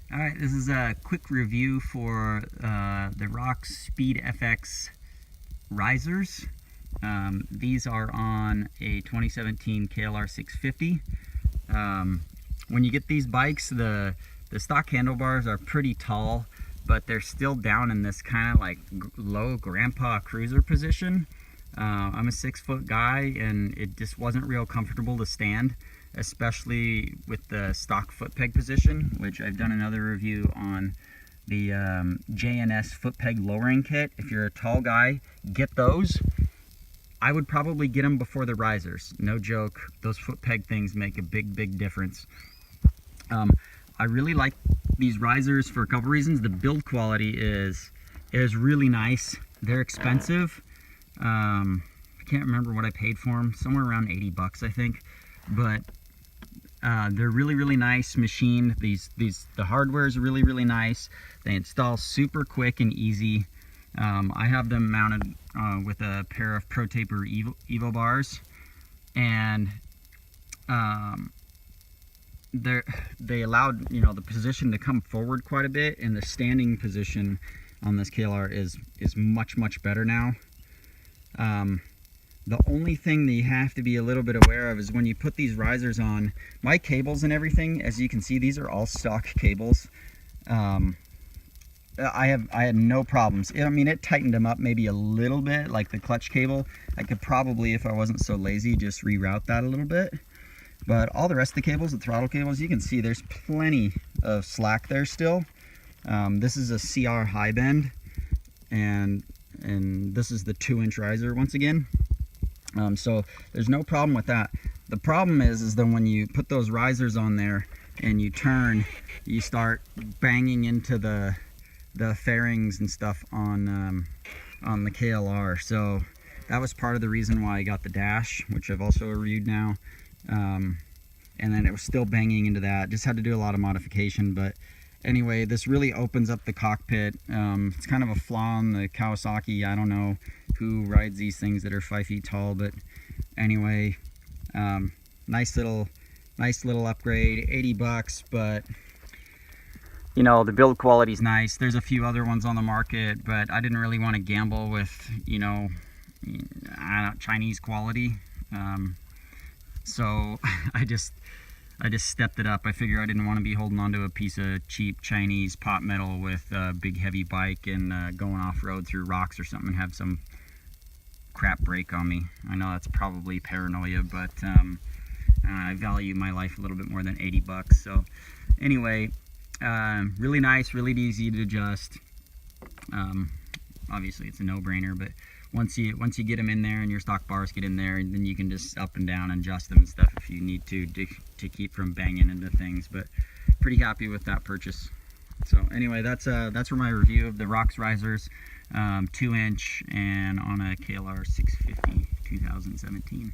Alright, this is a quick review for the ROX Speed FX risers. These are on a 2017 KLR 650. When you get these bikes, the stock handlebars are pretty tall, but they're still down in this kind of like low grandpa cruiser position. I'm a 6-foot guy and it just wasn't real comfortable to stand, especially with the stock foot peg position, which I've done another review on the JNS foot peg lowering kit. If you're a tall guy, get those. I would probably get them before the risers. No joke, those foot peg things make a big difference. I really like these risers for a couple reasons. The build quality is really nice. They're expensive. I can't remember what I paid for them, somewhere around 80 bucks I think, but they're really nice machined. The hardware is really nice. They install super quick and easy. I have them mounted with a pair of Pro Taper Evo bars, and they allowed the position to come forward quite a bit, and the standing position on this KLR is much better now. The only thing that you have to be a little bit aware of is when you put these risers on, my cables and everything, as you can see, these are all stock cables. I had no problems. I mean, it tightened them up maybe a little bit, like the clutch cable. I could probably, if I wasn't so lazy, just reroute that a little bit. But all the rest of the cables, the throttle cables, you can see there's plenty of slack there still. This is a CR high bend, and this is the 2-inch riser once again. So there's no problem with that. The problem is that when you put those risers on there and you turn, you start banging into the fairings and stuff on the KLR. So that was part of the reason why I got the dash, which I've also reviewed now. And then it was still banging into that. Just had to do a lot of modification, but anyway, this really opens up the cockpit. It's kind of a flaw on the Kawasaki. I don't know who rides these things that are 5 feet tall, but anyway, nice little upgrade. 80 bucks, but the build quality is nice. There's a few other ones on the market, but I didn't really want to gamble with Chinese quality. So I just stepped it up. I figure I didn't want to be holding onto a piece of cheap Chinese pot metal with a big heavy bike and going off-road through rocks or something and have some crap break on me. I know that's probably paranoia, but I value my life a little bit more than 80 bucks. So anyway, really nice, really easy to adjust. Obviously it's a no-brainer, but once you get them in there and your stock bars get in there, and then you can just up and down and adjust them and stuff if you need to keep from banging into things. But pretty happy with that purchase. So anyway, that's for my review of the ROX risers, 2-inch and on a KLR 650 2017.